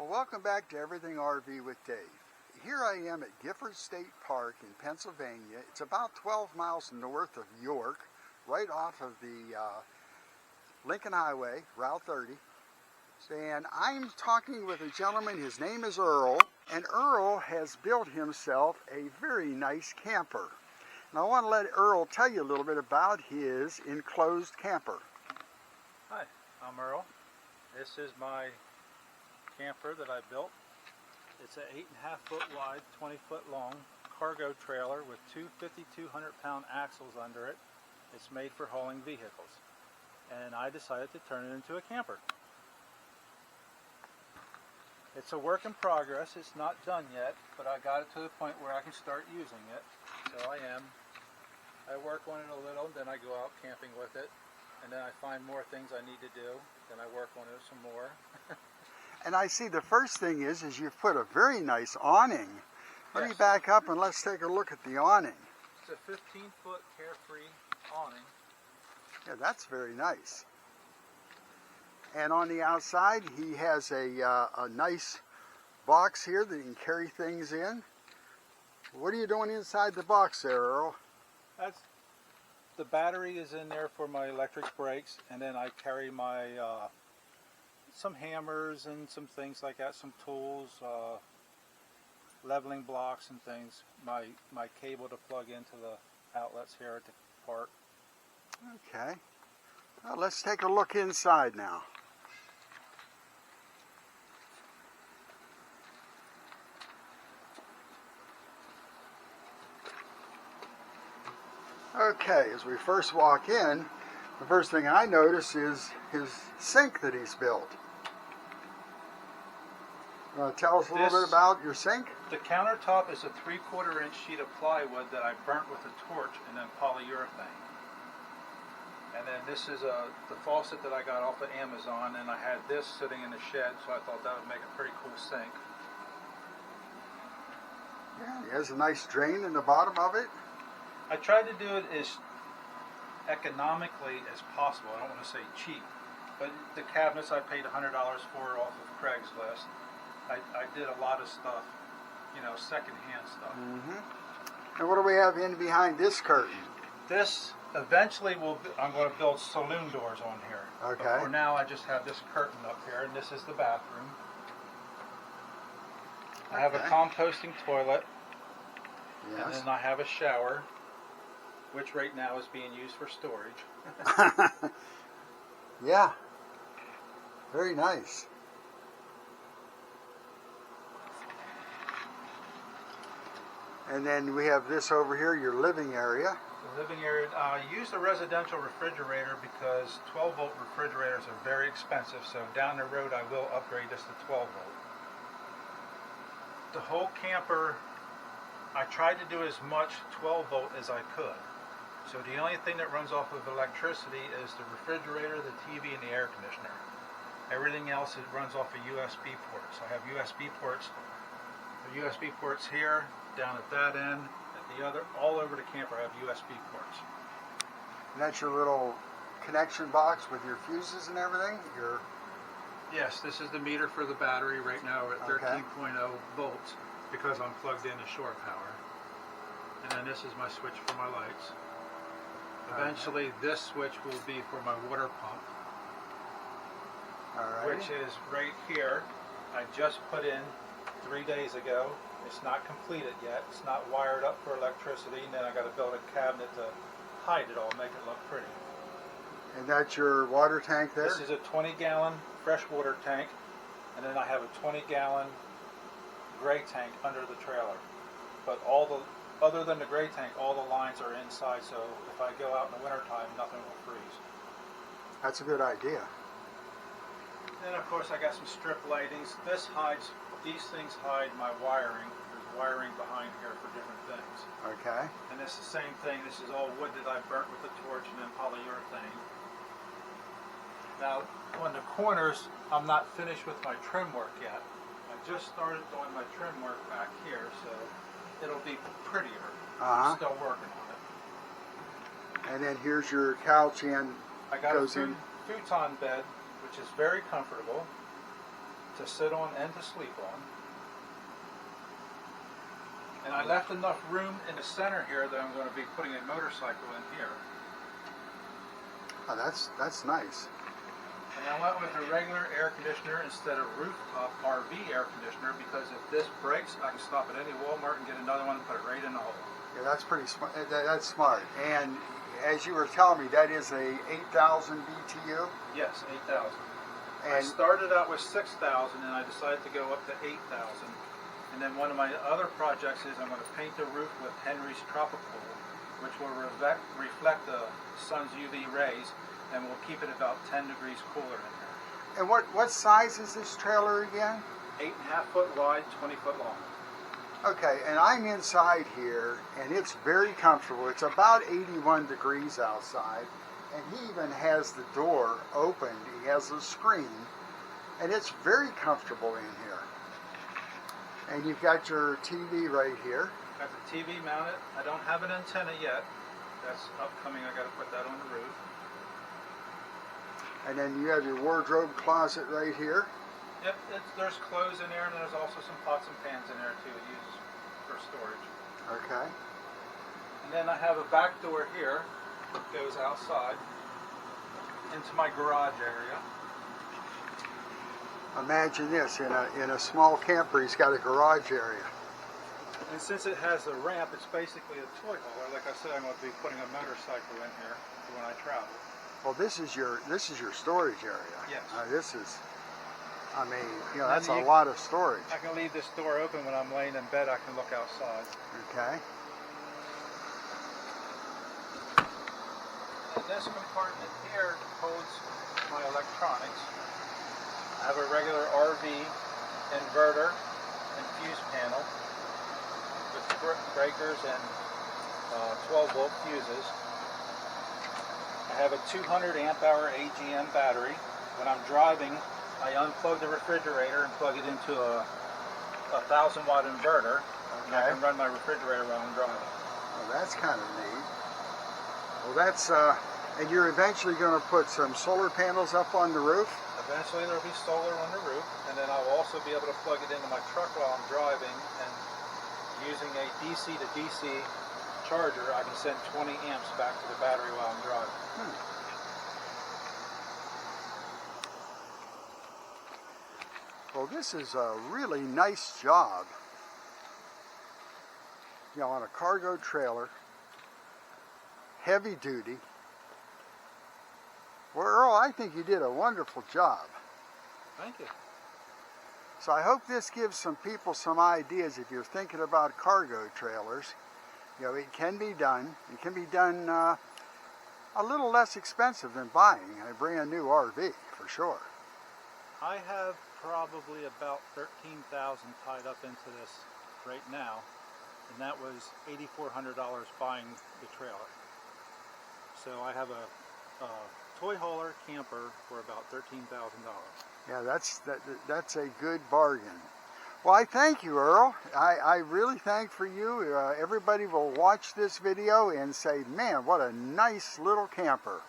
Well, welcome back to Everything RV with Dave. Here I am at Gifford State Park in Pennsylvania. It's about 12 miles north of York, right off of the Lincoln Highway, Route 30. And I'm talking with a gentleman, his name is Earl, and Earl has built himself a very nice camper. And I want to let Earl tell you a little bit about his enclosed camper. Hi, I'm Earl. This is my camper that I built. It's an 8.5 foot wide, 20 foot long cargo trailer with two 5,200-pound axles under it. It's made for hauling vehicles. And I decided to turn it into a camper. It's a work in progress. It's not done yet, but I got it to the point where I can start using it. So I am. I work on it a little, then I go out camping with it, and then I find more things I need to do, then I work on it some more. And I see the first thing is you've put a very nice awning. Let me back up and let's take a look at the awning. It's a 15-foot carefree awning. Yeah, that's very nice. And on the outside, he has a nice box here that you can carry things in. What are you doing inside the box there, Earl? The battery is in there for my electric brakes, and then I carry my some hammers and some things like that, some tools, leveling blocks and things, my cable to plug into the outlets here at the park. Okay. Well, let's take a look inside now. Okay, as we first walk in, the first thing I notice is his sink that he's built. Tell us a little bit about your sink. The countertop is a 3/4 inch sheet of plywood that I burnt with a torch and then polyurethane. And then this is the faucet that I got off of Amazon, and I had this sitting in the shed, so I thought that would make a pretty cool sink. Yeah, he has a nice drain in the bottom of it. I tried to do it as economically as possible. I don't want to say cheap, but the cabinets I paid $100 for off of Craigslist. I did a lot of stuff, you know, secondhand stuff. Mm-hmm. And what do we have in behind this curtain? This eventually I'm going to build saloon doors on here. Okay. But for now, I just have this curtain up here, and this is the bathroom. I have a composting toilet. Yes. And then I have a shower, which right now is being used for storage. Yeah. Very nice. And then we have this over here, your living area. The living area, I used a residential refrigerator because 12-volt refrigerators are very expensive, so down the road I will upgrade this to 12-volt. The whole camper, I tried to do as much 12-volt as I could. So the only thing that runs off of electricity is the refrigerator, the TV, and the air conditioner. Everything else runs off of USB ports. I have USB ports. The USB ports here, down at that end, at the other, all over the camper I have USB ports. And that's your little connection box with your fuses and everything? Yes, this is the meter for the battery. Right now we're at 13.0 volts because I'm plugged into shore power. And then this is my switch for my lights. Eventually this switch will be for my water pump, which is right here. I just put in 3 days ago. It's not completed yet. It's not wired up for electricity, and then I got to build a cabinet to hide it all, make it look pretty. And that's your water tank there? This is a 20-gallon freshwater tank, and then I have a 20-gallon gray tank under the trailer. But other than the gray tank, all the lines are inside, so if I go out in the wintertime, nothing will freeze. That's a good idea. Then of course I got some strip lightings. These things hide my wiring. There's wiring behind here for different things. Okay. And this is the same thing. This is all wood that I burnt with a torch and then polyurethane. Now on the corners, I'm not finished with my trim work yet. I just started doing my trim work back here, so it'll be prettier. I'm still working on it. And then here's your couch and I got a futon bed, which is very comfortable. to sit on and to sleep on. And I left enough room in the center here that I'm going to be putting a motorcycle in here. Oh, that's nice. And I went with a regular air conditioner instead of rooftop RV air conditioner because if this breaks, I can stop at any Walmart and get another one and put it right in the hole. Yeah, that's pretty smart. That's smart. And as you were telling me, that is a 8,000 BTU? Yes, 8,000. I And started out with 6,000 and I decided to go up to 8,000. And then one of my other projects is I'm going to paint the roof with Henry's Tropical, which will reflect the sun's UV rays and will keep it about 10 degrees cooler in there. and what size is this trailer again? 8.5 foot wide, 20 foot long. Okay, and I'm inside here, and it's very comfortable. It's about 81 degrees outside, and he even has the door opened. He has a screen, and it's very comfortable in here. And you've got your TV right here. Got the TV mounted. I don't have an antenna yet. That's upcoming. I got to put that on the roof. And then you have your wardrobe closet right here. Yep, there's clothes in there, and there's also some pots and pans in there too to use for storage. Okay. And then I have a back door here that goes outside into my garage area. Imagine this, in a small camper, he's got a garage area. And since it has a ramp, it's basically a toy hauler. Like I said, I'm going to be putting a motorcycle in here for when I travel. Well, this is your storage area. Yes. This is, I mean, you know, And that's then a lot of storage. I can leave this door open when I'm laying in bed. I can look outside. Okay. And this compartment here holds my electronics. I have a regular RV inverter and fuse panel with breakers and 12 volt fuses. I have a 200 amp hour AGM battery. When I'm driving, I unplug the refrigerator and plug it into a 1,000 watt inverter. And I can run my refrigerator while I'm driving. Well, that's kind of neat. Well, that's, and you're eventually going to put some solar panels up on the roof? Eventually there'll be solar on the roof, and then I'll also be able to plug it into my truck while I'm driving, and using a DC to DC charger, I can send 20 amps back to the battery while I'm driving. Well, this is a really nice job. You know, on a cargo trailer, heavy duty. Well, Earl, I think you did a wonderful job. Thank you. So I hope this gives some people some ideas if you're thinking about cargo trailers. You know, it can be done. It can be done a little less expensive than buying a brand new RV, for sure. I have probably about 13,000 tied up into this right now, and that was $8,400 buying the trailer. So I have a toy hauler camper for about $13,000. Yeah, that's a good bargain. Well, I thank you, Earl. I really thank for you. Everybody will watch this video and say, man, what a nice little camper.